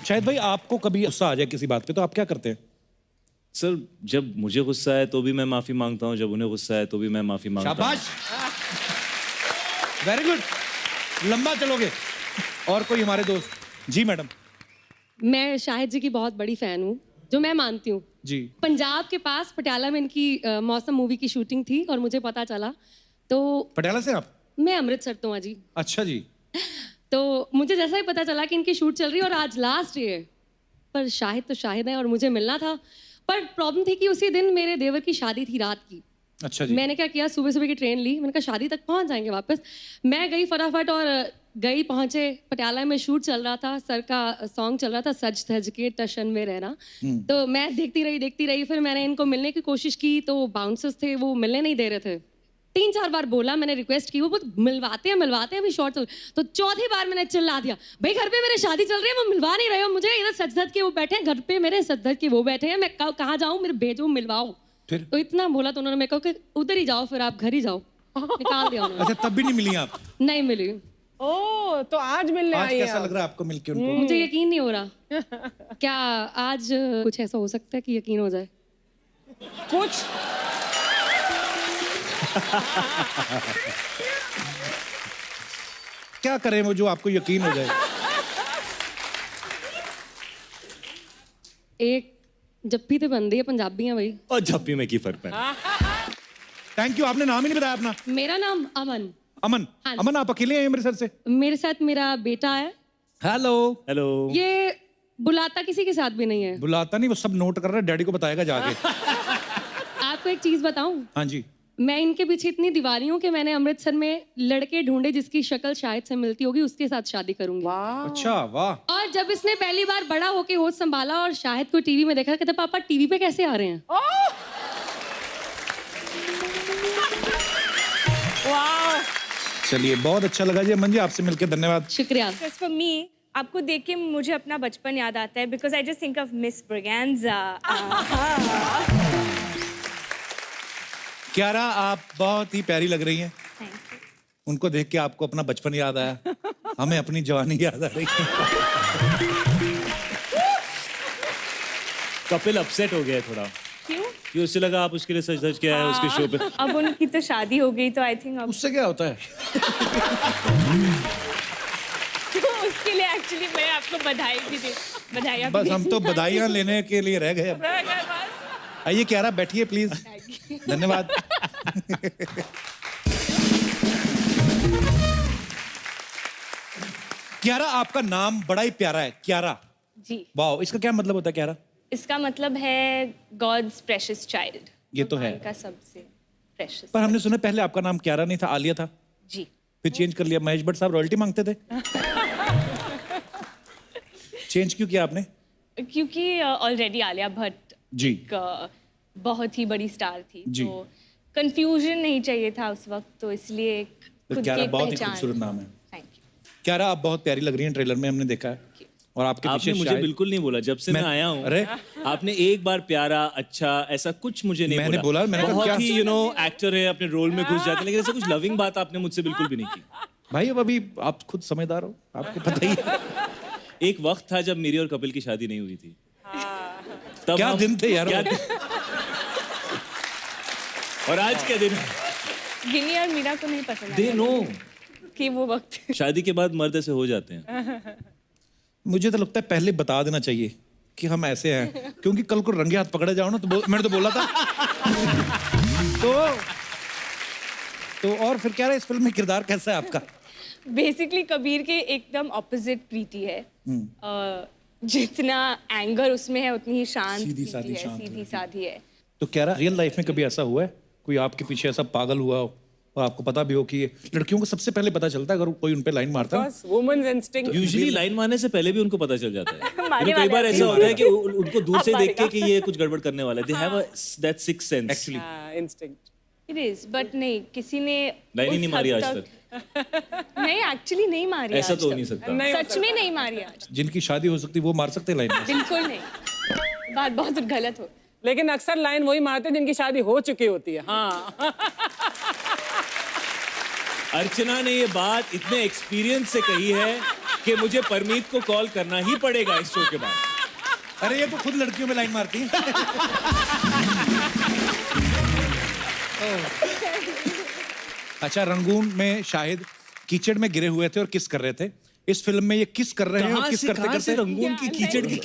शायद भाई आपको कभी गुस्सा आ जाए किसी बात पे तो आप क्या करते हैं? सर जब मुझे गुस्सा है तो भी मैं माफी मांगता हूँ, जब उन्हें गुस्सा है तो भी मैं माफी मांगता हूँ। शाबाश, वेरी गुड, लंबा चलोगे। और कोई हमारे दोस्त? जी मैडम। मैं शाहिद जी की बहुत बड़ी फैन हूँ, जो मैं मानती हूँ जी। पंजाब के पास पटियाला में इनकी मौसम मूवी की शूटिंग थी और मुझे पता चला तो पटियाला से आप? मैं अमृतसर तो हूँ जी। अच्छा जी। तो मुझे जैसा ही पता चला कि इनकी शूट चल रही है और आज लास्ट डे है, पर शाहिद तो शाहिद है और मुझे मिलना था। पर प्रॉब्लम थी कि उसी दिन मेरे देवर की शादी थी रात की। अच्छा जी। मैंने क्या किया, सुबह सुबह की ट्रेन ली, मैंने कहा शादी तक पहुंच जाएंगे वापस। मैं गई फटाफट और गई, पहुंचे पटियाला में शूट चल रहा था, सर का सॉन्ग चल रहा था, सज धज के टशन में रहना। तो मैं देखती रही। फिर मैंने इनको मिलने की कोशिश की तो बाउंसर्स थे, वो मिलने नहीं दे रहे थे। 3-4 बार बोला, मैंने रिक्वेस्ट की, वो मिलवाते हैं अभी शॉर्ट चल। तो चौथी बार मैंने चिल्ला दिया, भाई घर पे मेरे शादी चल रही है, वो मिलवा नहीं रहे हो मुझे, इधर सज धज के वो बैठे हैं, घर पे मेरे सज धज के वो बैठे हैं, मैं कहाँ जाऊँ, मेरे भेजो मिलवाओ। फिर? तो इतना बोला तो उन्होंने मेरे को कि उधर ही जाओ, फिर आप घर ही जाओ। निकाल दिया उन्होंने। अच्छा, तब भी नहीं मिली आप? नहीं मिली। ओह, तो आज मिलने आज आई कैसा हैं लग रहा है आपको मिलके उनको? मुझे यकीन नहीं हो रहा। क्या आज कुछ ऐसा हो सकता है कि यकीन हो जाए? कुछ क्या करें वो जो आपको यकीन हो जाए? एक जप्पी तो बनती है, पंजाबी हैं भाई। और झप्पी में की फर्क है। थैंक यू, आपने नाम ही नहीं बताया अपना। मेरा नाम अमन। अमन। हाँ। अमन, आप अकेले हैं अमृतसर से? मेरे साथ मेरा बेटा है। हेलो। हेलो। ये बुलाता किसी के साथ भी नहीं है। बुलाता नहीं, वो सब नोट कर रहा है, डैडी को बताएगा जाके। आपको एक चीज बताऊं, हाँ जी। मैं इनके पीछे इतनी दीवानी हूँ कि मैंने अमृतसर में लड़के ढूंढे जिसकी शक्ल शायद से मिलती होगी, उसके साथ शादी करूंगी। अच्छा, वाह। और जब इसने पहली बार बड़ा होके होश संभाला और शाहिद को टीवी में देखा, कहता पापा टीवी पे कैसे आ रहे हैं? चलिए, बहुत अच्छा लगा जी अमन जी, आपसे मिलकर धन्यवाद। शुक्रिया। Because for me, आपको देख के मुझे अपना बचपन याद आता है because I just think of Miss Braganza. क्यारा, आप बहुत ही प्यारी लग रही हैं। Thank you. उनको देख के आपको अपना बचपन याद आया, हमें अपनी जवानी याद आ रही है। कपिल अपसेट हो गया है थोड़ा, क्यों? कि उससे लगा आप उसके लिए सच धज के आए उसके शो पे। अब उनकी तो शादी हो गई तो I think अब उससे क्या होता है? तो उसके लिए एक्चुअली मैं आपको बधाई भी दे बधाई बस हम तो बधाइयाँ लेने के लिए रह गए अब। आइए क्यारा, बैठिए प्लीज। धन्यवाद। क्यारा, आपका नाम बड़ा ही प्यारा है, क्यारा। जी, वाह, इसका क्या मतलब होता है क्यारा? इसका मतलब है God's precious child. ये तो है। भगवान का सबसे प्रेशियस। पर हमने सुना पहले आपका नाम क्यारा नहीं था, आलिया था, जी, फिर चेंज कर लिया। महेश भट्ट साहब रॉयल्टी मांगते थे। चेंज क्यों किया आपने? क्योंकि ऑलरेडी आलिया भट्ट जी। एक बहुत ही बड़ी स्टार थी, जी। तो कंफ्यूजन नहीं चाहिए था उस वक्त, तो इसलिए एक खुद की क्यारा एक बहुत ही पहचान। खूबसूरत नाम है। Thank you. क्यारा, आप बहुत प्यारी लग रही हैं, ट्रेलर में हमने देखा है। और आपके आपने पीछे मुझे शायद बिल्कुल नहीं बोला जब से मैं आया हूँ। अरे, आपने एक बार प्यारा, अच्छा, ऐसा कुछ मुझे नहीं मैंने बोला, मैंने कहा बहुत क्या? ही एक्टर है, अपने रोल में घुस जाते हैं, लेकिन ऐसा कुछ लविंग बात आपने मुझसे बिल्कुल भी नहीं की। भाई अब अभी आप खुद समझदार हो, आपको पता ही है। एक वक्त था जब मेरी और कपिल की शादी नहीं हुई थी। तब क्या हम- दिन थे यार वो। और आज क्या दिन है? गिनी और मीरा को नहीं पसंद दे आया नो कि वो वक्त शादी के बाद मर्द ऐसे हो जाते हैं। मुझे तो लगता है पहले बता देना चाहिए कि हम ऐसे हैं, क्योंकि कल को रंगे हाथ पकड़े जाओ ना तो मैंने तो बोला था। तो और फिर क्या रहा, इस फिल्म में किरदार कैसा है आपका? बेसिकली कबीर के एकदम ऑपोजिट प्रीति है। जितना एंगर उसमें है उतनी ही शांत सीधी प्रीति सादी, है, शांत सीधी प्रीति। सादी है। तो क्या रहा, रियल लाइफ में कभी ऐसा हुआ है कोई आपके पीछे ऐसा पागल हुआ हो और आपको पता भी हो कि ये लड़कियों को सबसे पहले पता चलता है अगर कोई उन पे लाइन मारता है? Women's instinct. यूजुअली लाइन मारने से पहले भी उनको पता चल जाता है। मारने कई बार वाले ऐसा होता है कि उनको दूर से अब देख के मारेगा। कि ये कुछ गड़बड़ करने वाला है। They have that sixth sense. Actually instinct. It is, but नहीं, किसी ने लाइन ही उस नहीं मारी हद आज तक। नहीं, एक्चुअली नहीं मारी ऐसा आज तो हो तक। नहीं सकता। सच में नहीं मारी आज, जिनकी शादी हो सकती है वो मार सकते हैं लाइन में? बिल्कुल नहीं। बात बहुत गलत हो। लेकिन अक्सर लाइन वही मारते हैं जिनकी शादी हो चुकी होती है। हाँ। अर्चना ने ये बात इतने एक्सपीरियंस से कही है कि मुझे परमीत को कॉल करना ही पड़ेगा इस शो के बाद। अरे ये तो खुद लड़कियों में लाइन मारती है। अच्छा, रंगून में शाहिद कीचड़ में गिरे हुए थे और किस कर रहे थे। इस फिल्म में ये किस कर रहे हैं और किस करते करते रंगून की कीचड़ की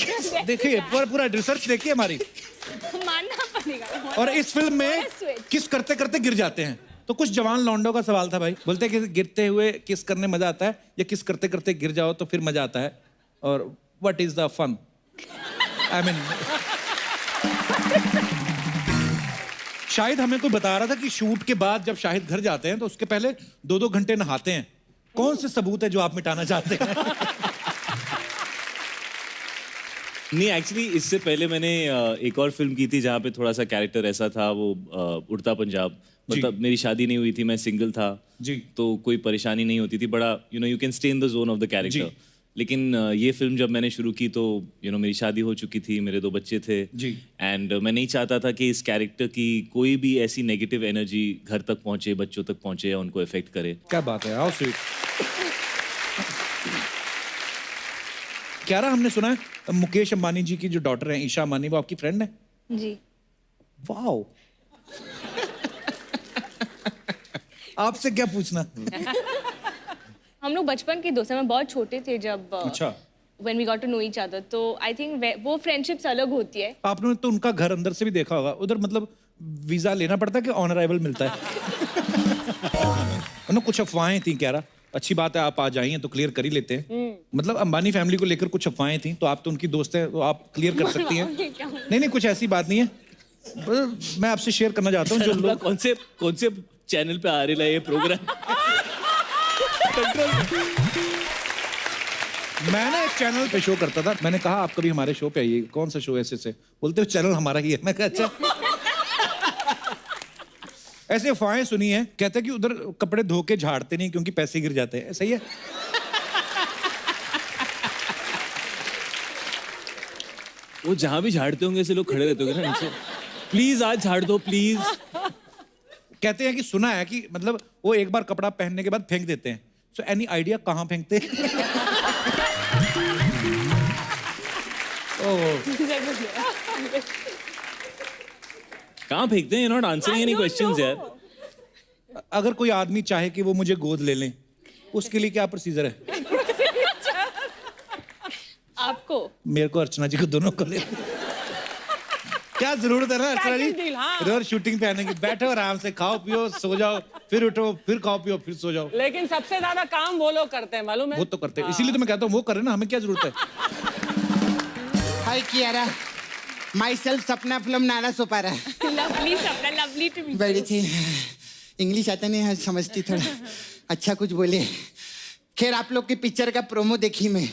देखिए, पूरा रिसर्च देखिए हमारी। मानना पड़ेगा। और इस फिल्म में किस करते करते गिर जाते हैं। तो कुछ जवान लौंडों का सवाल था भाई, बोलते हैं कि गिरते हुए किस करने मजा आता है या किस करते करते गिर जाओ तो फिर मजा आता है, और what is the fun? I mean, Shahid हमें कोई बता रहा था कि शूट के बाद जब शाहिद घर जाते हैं तो उसके पहले 2-2 घंटे नहाते हैं। कौन से सबूत है जो आप मिटाना चाहते हैं? नहीं, एक्चुअली इससे पहले मैंने एक और फिल्म की थी जहाँ पे थोड़ा सा कैरेक्टर ऐसा था, वो उड़ता पंजाब। मतलब मेरी शादी नहीं हुई थी, मैं सिंगल था जी। तो कोई परेशानी नहीं होती थी, बड़ा you can stay in the zone of the character. लेकिन ये फिल्म जब मैंने शुरू की तो मेरी शादी हो चुकी थी, मेरे 2 बच्चे थे जी। एंड मैं नहीं चाहता था कि इस कैरेक्टर की कोई भी ऐसी नेगेटिव एनर्जी घर तक पहुंचे, बच्चों तक पहुंचे या उनको इफेक्ट करे। क्या बात है, हाउ स्वीट। क्यारा, हमने सुना है मुकेश अंबानी जी की जो डॉटर है ईशा अंबानी, वो आपकी फ्रेंड है? जी। वाओ। आपसे क्या पूछना? हम लोग बचपन के दोस्त हैं, मैं बहुत छोटे थे जब अच्छा। when we got to know each other, तो I think वो फ्रेंडशिप्स अलग होती है। आपने तो उनका घर अंदर से भी देखा होगा, उधर मतलब वीजा लेना पड़ता है कि ऑन अराइवल मिलता है? ना कुछ अफवाहें थी क्यारा, अच्छी बात है आप आ जाइए तो क्लियर कर ही लेते हैं। मतलब अंबानी फैमिली को लेकर कुछ अफवाहें थी, तो आप तो उनकी दोस्त है तो आप क्लियर कर सकती हैं। नहीं, कुछ ऐसी बात नहीं है, मैं आपसे शेयर करना चाहता हूँ जो लोग कौन से चैनल पे आ रहा है ये प्रोग्राम? मैं ना एक चैनल पे शो करता था, मैंने कहा आप कभी हमारे शो पे आइए। कौन सा शो है? ऐसे बोलते हुए चैनल हमारा ही है। मैं कहा अच्छा। ऐसे अफवाहें सुनी है, कहते हैं कि उधर कपड़े धो के झाड़ते नहीं क्योंकि पैसे गिर जाते हैं, सही है? वो जहां भी झाड़ते होंगे ऐसे लोग खड़े रहते होंगे ना नीचे, प्लीज आज झाड़ दो प्लीज। कहते हैं कि सुना है कि मतलब वो एक बार कपड़ा पहनने के बाद फेंक देते हैं। सो एनी आइडिया कहाँ फेंकते हैं? कहाँ फेंकते हैं? नॉट आंसरिंग एनी क्वेश्चंस यार। अगर कोई आदमी चाहे कि वो मुझे गोद ले लें, उसके लिए क्या प्रोसीजर है? आपको, मेरे को, अर्चना जी को, दोनों को ले। क्या जरूरत है ना अर्चना जी, Package deal, हाँ। रोज शूटिंग पे आने की, बैठो आराम से, खाओ पियो सो जाओ, फिर उठो, फिर खाओ पियो, फिर सो जाओ। लेकिन सबसे ज्यादा काम वो लोग करते हैं, मालूम है? वो तो करते हैं, इसीलिए तो मैं कहता हूँ वो करे ना, हमें क्या जरूरत है? हाय कियारा, माई सेल्फ सपना फिल्म नाना सोपारा। लवली सपना, लवली टू मीट। बैठी थी, इंग्लिश आता नहीं है, समझती थोड़ा, अच्छा कुछ बोले। खैर, आप लोग की पिक्चर का प्रोमो देखी मैं,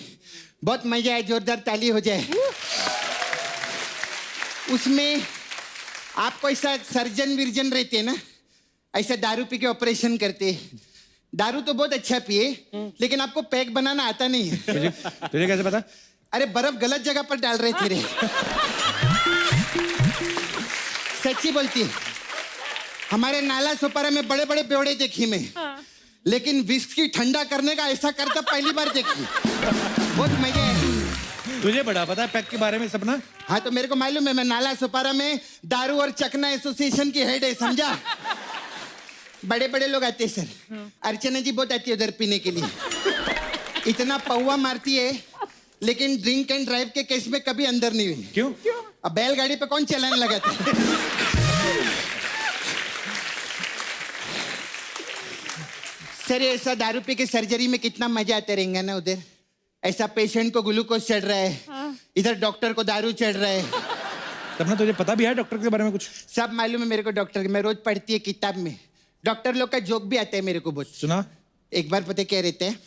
बहुत मजा आया, जोरदार ताली हो जाए। उसमें आपको ऐसा सर्जन विर्जन रहते हैं ना, ऐसा दारू पी के ऑपरेशन करते। दारू तो बहुत अच्छा पिए, लेकिन आपको पैक बनाना आता नहीं है। तुझे कैसे पता? अरे बर्फ गलत जगह पर डाल रहे थे रे। सच्ची बोलती है, हमारे नाला सोपारा में बड़े बड़े बेवड़े देखी मैं, लेकिन विस्की ठंडा करने का ऐसा करता पहली बार देखी। बहुत मजा है। तुझे बड़ा पता है पैक के बारे में सपना? हाँ तो मेरे को मालूम है, मैं नाला सोपारा में दारू और चकना एसोसिएशन की हेड है, समझा? बड़े बड़े लोग आते हैं सर, अर्चना जी बहुत आती है उधर पीने के लिए, इतना पौवा मारती है, लेकिन ड्रिंक एंड ड्राइव के केस में कभी अंदर नहीं हुई। क्यों? अब बैलगाड़ी पे कौन चलाने लगा था? सर ऐसा दारू पी के सर्जरी में कितना मजा आता रहेगा ना उधर, ऐसा पेशेंट को ग्लूकोज चढ़ रहा है, इधर डॉक्टर को दारू चढ़ रहा है। सपना तुझे पता भी है डॉक्टर के बारे में कुछ? सब मालूम है मेरे को डॉक्टर, मैं रोज पढ़ती है किताब में, डॉक्टर लोग का जोक भी आता है मेरे को बहुत। सुना? एक बार पता क्या रहता है,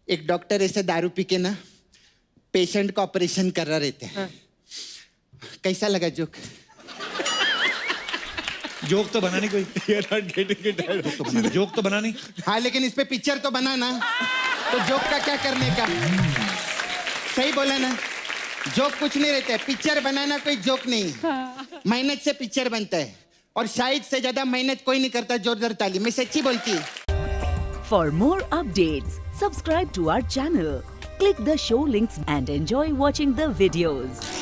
एक डॉक्टर ऐसे दारू पी के ना पेशेंट का ऑपरेशन कर रहा रहता है। कैसा लगा जोक? जोक तो बना नहीं कोई। जोक तो बना नहीं। हाँ लेकिन इस पे पिक्चर तो बना ना, तो जोक का क्या करने का? सही बोला ना, जोक कुछ नहीं रहता है, पिक्चर बनाना कोई जोक नहीं, मेहनत से पिक्चर बनता है, और शायद से ज्यादा मेहनत कोई नहीं करता। जोरदार ताली, मैं सच्ची बोलती हूँ। For more updates, subscribe to our channel, Click the show links and enjoy watching the videos.